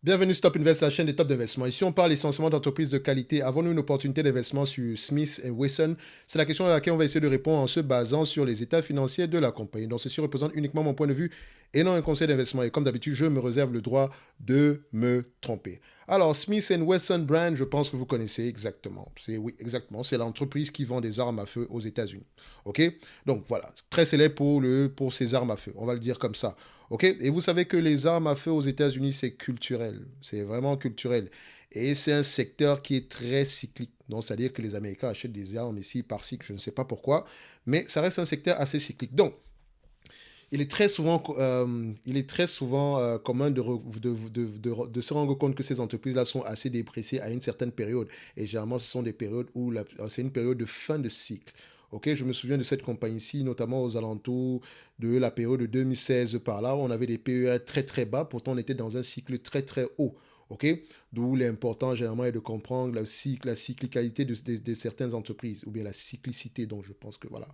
Bienvenue sur Top Invest, la chaîne des top d'investissement. Ici, on parle essentiellement d'entreprises de qualité. Avons-nous une opportunité d'investissement sur Smith Wesson? C'est la question à laquelle on va essayer de répondre en se basant sur les états financiers de la compagnie. Donc, ceci représente uniquement mon point de vue et non un conseil d'investissement. Et comme d'habitude, je me réserve le droit de me tromper. Alors, Smith Wesson Brand, je pense que vous connaissez exactement. Oui, exactement. C'est l'entreprise qui vend des armes à feu aux États-Unis. OK? Donc, voilà. Très célèbre pour ses armes à feu. On va le dire comme ça. OK? Et vous savez que les armes à feu aux États-Unis, c'est culturel. C'est vraiment culturel. Et c'est un secteur qui est très cyclique. Donc, c'est-à-dire que les Américains achètent des armes ici par cycle, je ne sais pas pourquoi, mais ça reste un secteur assez cyclique. Donc, il est très souvent commun de se rendre compte que ces entreprises-là sont assez dépréciées à une certaine période. Et généralement, ce sont des périodes où c'est une période de fin de cycle. Ok, je me souviens de cette compagnie-ci, notamment aux alentours de la période de 2016 par là, où on avait des PER très très bas, pourtant on était dans un cycle très très haut. Ok, d'où l'important généralement est de comprendre la cyclicalité de certaines entreprises, ou bien la cyclicité, donc je pense que voilà,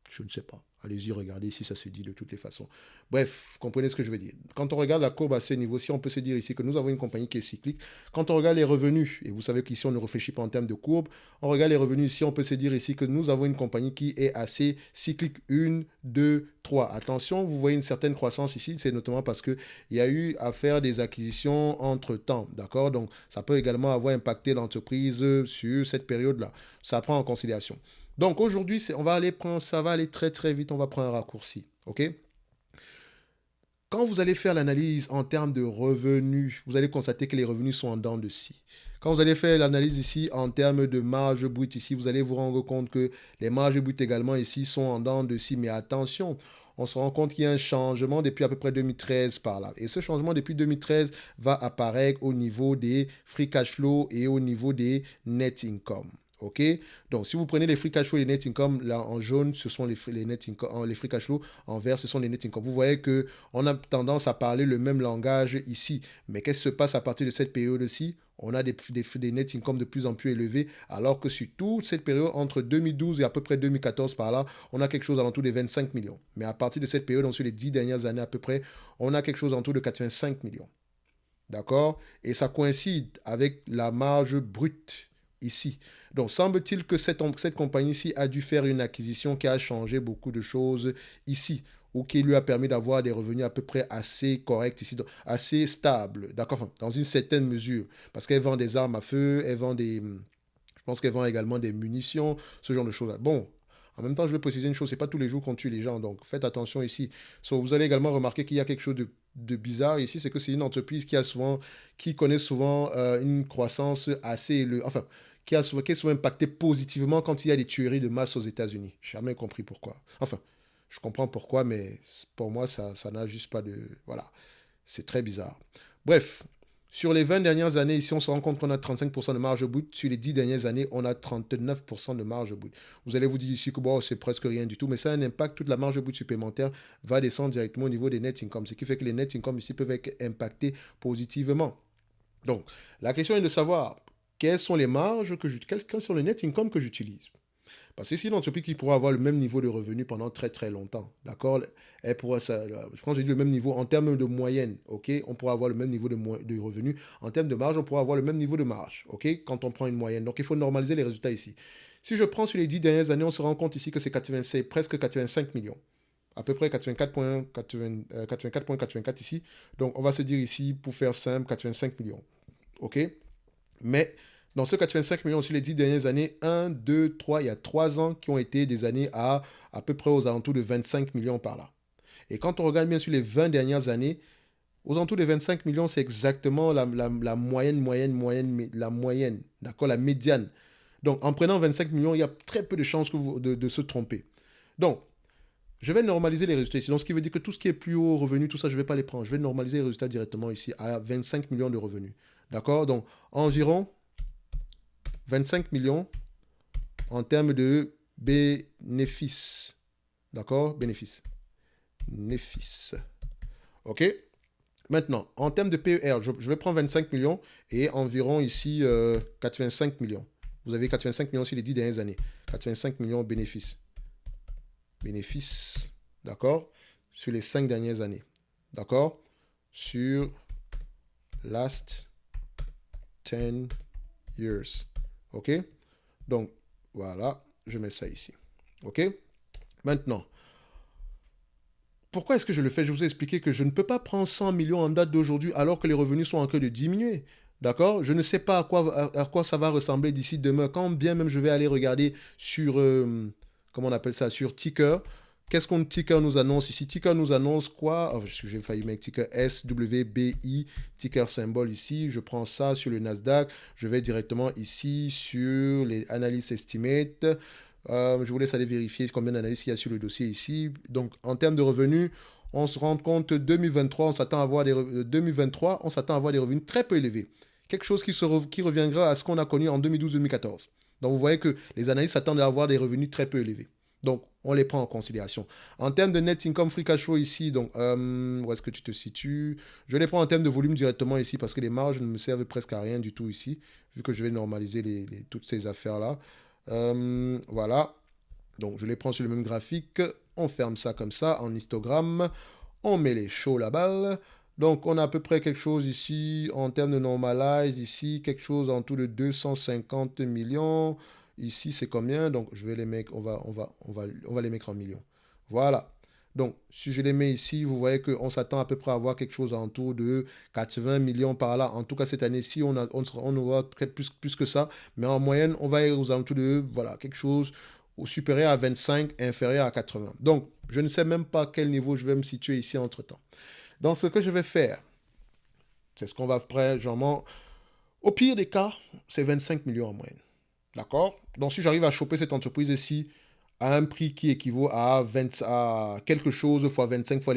je ne sais pas. Allez-y, regardez si ça se dit de toutes les façons. Bref, comprenez ce que je veux dire. Quand on regarde la courbe à ce niveau-ci, on peut se dire ici que nous avons une compagnie qui est cyclique. Quand on regarde les revenus, et vous savez qu'ici on ne réfléchit pas en termes de courbe, on regarde les revenus ici, on peut se dire ici que nous avons une compagnie qui est assez cyclique. 1, 2, 3. Attention, vous voyez une certaine croissance ici, c'est notamment parce qu'il y a eu à faire des acquisitions entre-temps. D'accord? Donc, ça peut également avoir impacté l'entreprise sur cette période-là. Ça prend en considération. Donc aujourd'hui, ça va aller très très vite, on va prendre un raccourci. OK? Quand vous allez faire l'analyse en termes de revenus, vous allez constater que les revenus sont en dents de scie. Quand vous allez faire l'analyse ici en termes de marge brute ici, vous allez vous rendre compte que les marges brutes également ici sont en dents de scie. Mais attention, on se rend compte qu'il y a un changement depuis à peu près 2013 par là. Et ce changement depuis 2013 va apparaître au niveau des free cash flow et au niveau des net income. OK? Donc, si vous prenez les free cash flow et les net income, là en jaune, ce sont les net income, les free cash flow, en vert, ce sont les net income. Vous voyez que on a tendance à parler le même langage ici. Mais qu'est-ce qui se passe à partir de cette période-ci? On a des net income de plus en plus élevés, alors que sur toute cette période, entre 2012 et à peu près 2014 par là, on a quelque chose alentour des 25 millions. Mais à partir de cette période, donc sur les 10 dernières années à peu près, on a quelque chose alentour de 85 millions. D'accord? Et ça coïncide avec la marge brute ici. Donc, semble-t-il que cette compagnie-ci a dû faire une acquisition qui a changé beaucoup de choses ici, ou qui lui a permis d'avoir des revenus à peu près assez corrects ici, donc assez stables, d'accord, enfin, dans une certaine mesure, parce qu'elle vend des armes à feu, je pense qu'elle vend également des munitions, ce genre de choses-là. Bon, en même temps, je veux préciser une chose, c'est pas tous les jours qu'on tue les gens, donc faites attention ici. So, vous allez également remarquer qu'il y a quelque chose de bizarre ici, c'est que c'est une entreprise qui connaît souvent une croissance assez élevée, enfin, qui est souvent impactée positivement quand il y a des tueries de masse aux États-Unis. J'ai jamais compris pourquoi. Enfin, je comprends pourquoi, mais pour moi, ça n'a juste pas de... Voilà, c'est très bizarre. Bref, sur les 20 dernières années, ici, on se rend compte qu'on a 35% de marge brute. Sur les 10 dernières années, on a 39% de marge brute. Vous allez vous dire ici que bon, c'est presque rien du tout, mais ça a un impact. Toute la marge brute supplémentaire va descendre directement au niveau des net income, ce qui fait que les net income ici peuvent être impactés positivement. Donc, la question est de savoir quelles sont les marges quels sont les net income que j'utilise. Parce que c'est une entreprise qui pourra avoir le même niveau de revenu pendant très très longtemps. D'accord? Elle pourra, je pense que j'ai dit le même niveau en termes de moyenne. OK? On pourra avoir le même niveau de revenu. En termes de marge, on pourra avoir le même niveau de marge. OK? Quand on prend une moyenne. Donc il faut normaliser les résultats ici. Si je prends sur les 10 dernières années, on se rend compte ici que c'est presque 85 millions. À peu près 84,84 ici. Donc on va se dire ici, pour faire simple, 85 millions. OK? Mais dans ce 85 millions sur les 10 dernières années, 1, 2, 3, il y a 3 ans qui ont été des années à peu près aux alentours de 25 millions par là. Et quand on regarde bien sur les 20 dernières années, aux alentours de 25 millions, c'est exactement la moyenne, la moyenne, d'accord, la médiane. Donc en prenant 25 millions, il y a très peu de chances de se tromper. Donc, je vais normaliser les résultats ici. Donc, ce qui veut dire que tout ce qui est plus haut revenu, tout ça, je ne vais pas les prendre. Je vais normaliser les résultats directement ici à 25 millions de revenus. D'accord? Donc, environ 25 millions en termes de bénéfices. D'accord? Bénéfices. Bénéfices. OK? Maintenant, en termes de PER, je vais prendre 25 millions et environ ici 85 millions. Vous avez 85 millions sur les 10 dernières années. 85 millions bénéfices. Bénéfices, d'accord? Sur les 5 dernières années. D'accord? Sur last 10 years. OK? Donc, voilà, je mets ça ici. OK? Maintenant, pourquoi est-ce que je le fais? Je vous ai expliqué que je ne peux pas prendre 100 millions en date d'aujourd'hui alors que les revenus sont en train de diminuer. D'accord? Je ne sais pas à quoi ça va ressembler d'ici demain. Quand bien même je vais aller regarder sur, comment on appelle ça, sur Ticker. Qu'est-ce qu'on Ticker nous annonce ici? Ticker nous annonce quoi? Oh, j'ai failli mettre Ticker SWBI, Ticker symbole ici. Je prends ça sur le Nasdaq. Je vais directement ici sur les analyses estimate. Je vous laisse aller vérifier combien d'analyses il y a sur le dossier ici. Donc, en termes de revenus, on se rend compte 2023, on s'attend à avoir 2023, on s'attend à avoir des revenus très peu élevés. Quelque chose qui reviendra à ce qu'on a connu en 2012-2014. Donc, vous voyez que les analystes s'attendent à avoir des revenus très peu élevés. Donc, on les prend en considération. En termes de net income free cash flow ici, donc, où est-ce que tu te situes? Je les prends en termes de volume directement ici parce que les marges ne me servent presque à rien du tout ici, vu que je vais normaliser toutes ces affaires-là. Voilà. Donc, je les prends sur le même graphique. On ferme ça comme ça en histogramme. On met les shows là-bas. Donc, on a à peu près quelque chose ici en termes de normalize. Ici, quelque chose en tout de 250 millions. Ici, c'est combien? Donc, je vais les mettre, on va les mettre en millions. Voilà. Donc, si je les mets ici, vous voyez qu'on s'attend à peu près à avoir quelque chose en tout de 80 millions par là. En tout cas, cette année-ci, on aura plus que ça. Mais en moyenne, on va être aux alentours de, voilà, quelque chose supérieur à 25, inférieur à 80. Donc, je ne sais même pas à quel niveau je vais me situer ici entre-temps. Donc, ce que je vais faire, c'est ce qu'on va faire, genre, au pire des cas, c'est 25 millions en moyenne. D'accord? Donc, si j'arrive à choper cette entreprise ici à un prix qui équivaut à quelque chose fois 25 fois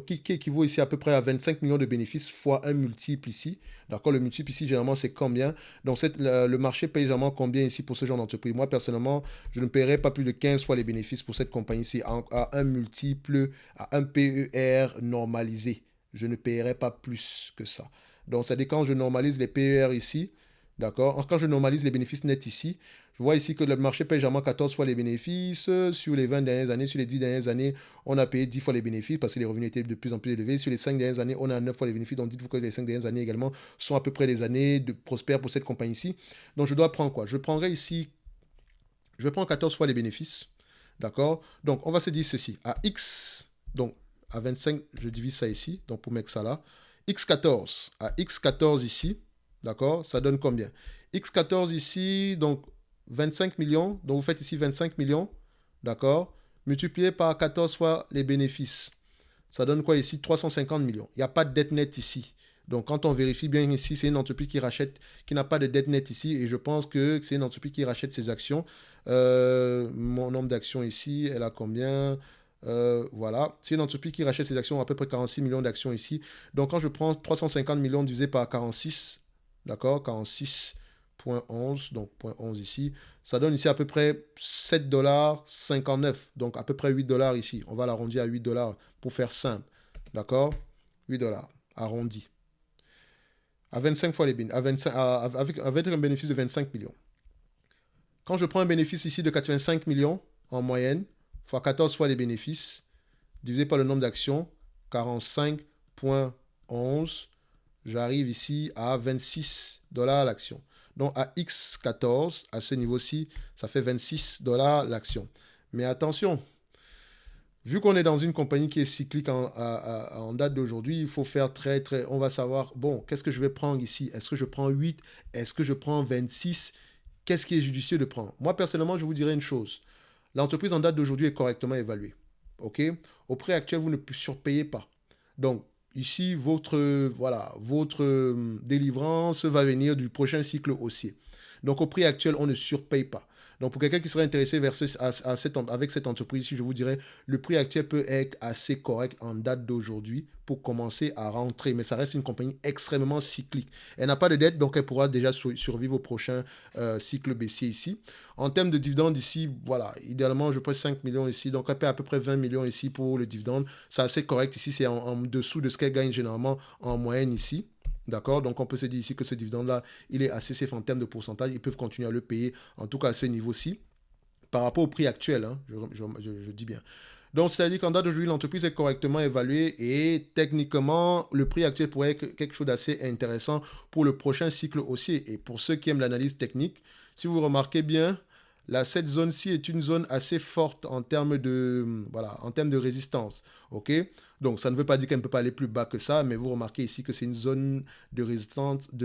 qui équivaut ici à peu près à 25 millions de bénéfices fois un multiple ici. D'accord? Le multiple ici, généralement, c'est combien? Donc, le marché paye généralement combien ici pour ce genre d'entreprise? Moi, personnellement, je ne paierai pas plus de 15 fois les bénéfices pour cette compagnie ici à un multiple, à un PER normalisé. Je ne paierai pas plus que ça. Donc, c'est-à-dire quand je normalise les PER ici, d'accord? Quand je normalise les bénéfices nets ici, je vois ici que le marché paye généralement 14 fois les bénéfices. Sur les 20 dernières années, sur les 10 dernières années, on a payé 10 fois les bénéfices parce que les revenus étaient de plus en plus élevés. Sur les 5 dernières années, on a 9 fois les bénéfices. Donc dites-vous que les 5 dernières années également sont à peu près les années de prospères pour cette compagnie ici. Donc je dois prendre quoi? Je prendrai ici, je vais prendre 14 fois les bénéfices. D'accord? Donc on va se dire ceci. À X, donc à 25, je divise ça ici. Donc pour mettre ça là. X14, à X14 ici, d'accord? Ça donne combien? X14 ici, donc 25 millions, donc vous faites ici 25 millions, d'accord? Multiplié par 14 fois les bénéfices. Ça donne quoi ici? 350 millions. Il n'y a pas de dette nette ici. Donc, quand on vérifie bien ici, c'est une entreprise qui n'a pas de dette nette ici. Et je pense que c'est une entreprise qui rachète ses actions. Mon nombre d'actions ici, elle a combien? Voilà. C'est une entreprise qui rachète ses actions, à peu près 46 millions d'actions ici. Donc, quand je prends 350 millions divisé par 46, d'accord? 46,11, donc 0,11 ici. Ça donne ici à peu près 7,59 $. Donc, à peu près 8 $. Ici. On va l'arrondir à 8 $ pour faire simple. D'accord? 8 $ arrondi. À 25 fois les bénéfices, avec un bénéfice de 25 millions. Quand je prends un bénéfice ici de 85 millions en moyenne, fois 14 fois les bénéfices, divisé par le nombre d'actions, 45,11, j'arrive ici à 26 $ l'action. Donc à X14, à ce niveau-ci, ça fait 26 $ l'action. Mais attention, vu qu'on est dans une compagnie qui est cyclique en date d'aujourd'hui, il faut faire on va savoir, bon, qu'est-ce que je vais prendre ici? Est-ce que je prends 8? Est-ce que je prends 26? Qu'est-ce qui est judicieux de prendre? Moi, personnellement, je vous dirais une chose. L'entreprise en date d'aujourd'hui est correctement évaluée. OK? Au prix actuel, vous ne surpayez pas. Donc, ici, votre délivrance va venir du prochain cycle haussier. Donc, au prix actuel, on ne surpaye pas. Donc, pour quelqu'un qui serait intéressé avec cette entreprise ici, je vous dirais, le prix actuel peut être assez correct en date d'aujourd'hui pour commencer à rentrer. Mais ça reste une compagnie extrêmement cyclique. Elle n'a pas de dette, donc elle pourra déjà survivre au prochain cycle baissier ici. En termes de dividendes ici, voilà, idéalement, je prends 5 millions ici. Donc, elle paie à peu près 20 millions ici pour le dividende. C'est assez correct ici. C'est en dessous de ce qu'elle gagne généralement en moyenne ici. D'accord? Donc, on peut se dire ici que ce dividende-là, il est assez safe en termes de pourcentage. Ils peuvent continuer à le payer, en tout cas à ce niveau-ci, par rapport au prix actuel. Hein, je dis bien. Donc, c'est-à-dire qu'en date d'aujourd'hui, l'entreprise est correctement évaluée et techniquement, le prix actuel pourrait être quelque chose d'assez intéressant pour le prochain cycle aussi. Et pour ceux qui aiment l'analyse technique, si vous remarquez bien, cette zone-ci est une zone assez forte en termes de, voilà, en termes de résistance. OK? Donc, ça ne veut pas dire qu'elle ne peut pas aller plus bas que ça, mais vous remarquez ici que c'est une zone de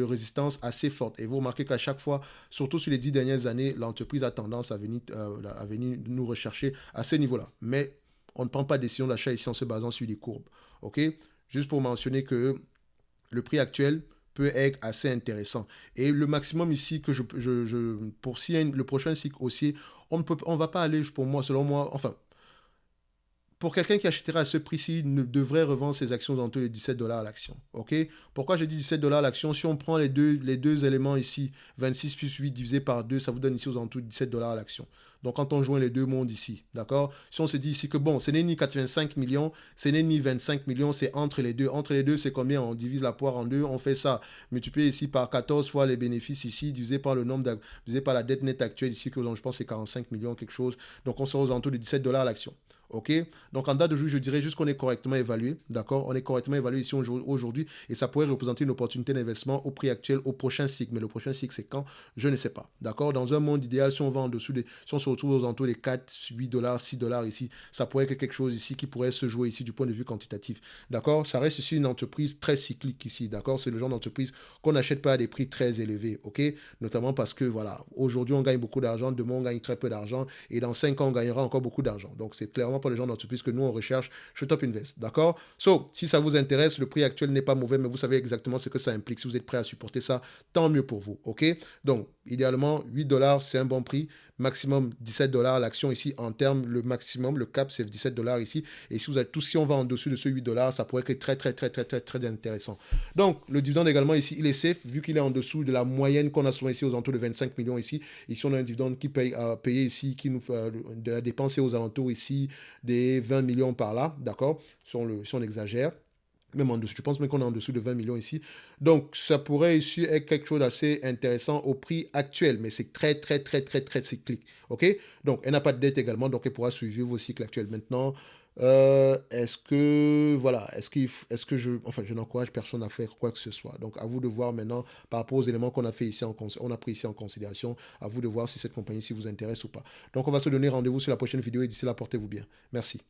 résistance assez forte. Et vous remarquez qu'à chaque fois, surtout sur les 10 dernières années, l'entreprise a tendance à venir nous rechercher à ce niveau-là. Mais on ne prend pas de décision d'achat ici en se basant sur des courbes. OK? Juste pour mentionner que le prix actuel peut être assez intéressant. Et le maximum ici que pour si le prochain cycle aussi, on va pas aller, pour moi, selon moi, enfin, pour quelqu'un qui achètera à ce prix-ci, il ne devrait revendre ses actions dans les 17 dollars à l'action. OK? Pourquoi je dis 17 dollars à l'action? Si on prend les deux éléments ici, 26 plus 8 divisé par 2, ça vous donne ici aux alentours de 17 dollars à l'action. Donc, quand on joint les deux mondes ici, d'accord? Si on se dit ici que bon, ce n'est ni 85 millions, ce n'est ni 25 millions, c'est entre les deux. Entre les deux, c'est combien? On divise la poire en deux, on fait ça. Multiplié ici par 14 fois les bénéfices ici, divisé par le nombre, divisé par la dette nette actuelle ici, que je pense c'est 45 millions, quelque chose. Donc, on sera aux alentours de 17 dollars à l'action. OK? Donc, en date d'aujourd'hui, je dirais juste qu'on est correctement évalué. D'accord? On est correctement évalué ici aujourd'hui et ça pourrait représenter une opportunité d'investissement au prix actuel au prochain cycle. Mais le prochain cycle, c'est quand? Je ne sais pas. D'accord? Dans un monde idéal, si on va en dessous si on se retrouve aux alentours des 4, 8 dollars, 6 dollars ici, ça pourrait être quelque chose ici qui pourrait se jouer ici du point de vue quantitatif. D'accord? Ça reste ici une entreprise très cyclique ici. D'accord? C'est le genre d'entreprise qu'on n'achète pas à des prix très élevés. OK? Notamment parce que, voilà, aujourd'hui, on gagne beaucoup d'argent, demain, on gagne très peu d'argent et dans 5 ans, on gagnera encore beaucoup d'argent. Donc, c'est clairement pas le genre d'entreprise que nous, on recherche chez Top Invest. D'accord? So, si ça vous intéresse, le prix actuel n'est pas mauvais, mais vous savez exactement ce que ça implique. Si vous êtes prêt à supporter ça, tant mieux pour vous. OK? Donc, idéalement, 8 dollars, c'est un bon prix. Maximum 17 dollars l'action ici. En termes, le maximum, le cap, c'est 17 dollars ici. Et si vous êtes si on va en dessous de ce 8 dollars, ça pourrait être très, très, très, très, très, très intéressant. Donc, le dividende également ici, il est safe, vu qu'il est en dessous de la moyenne qu'on a souvent ici aux alentours de 25 millions ici. Ici, on a un dividende qui paye ici, qui nous de la dépense aux alentours ici des 20 millions par là, d'accord, si on exagère. Même en dessous, je pense même qu'on est en dessous de 20 millions ici. Donc, ça pourrait ici être quelque chose d'assez intéressant au prix actuel, mais c'est très, très, très, très, très cyclique. OK? Donc, elle n'a pas de dette également, donc elle pourra suivre vos cycles actuels. Maintenant, est-ce que, voilà, est-ce que je n'encourage personne à faire quoi que ce soit. Donc, à vous de voir maintenant, par rapport aux éléments qu'on a fait ici, on a pris ici en considération, à vous de voir si cette compagnie-ci vous intéresse ou pas. Donc, on va se donner rendez-vous sur la prochaine vidéo et d'ici là, portez-vous bien. Merci.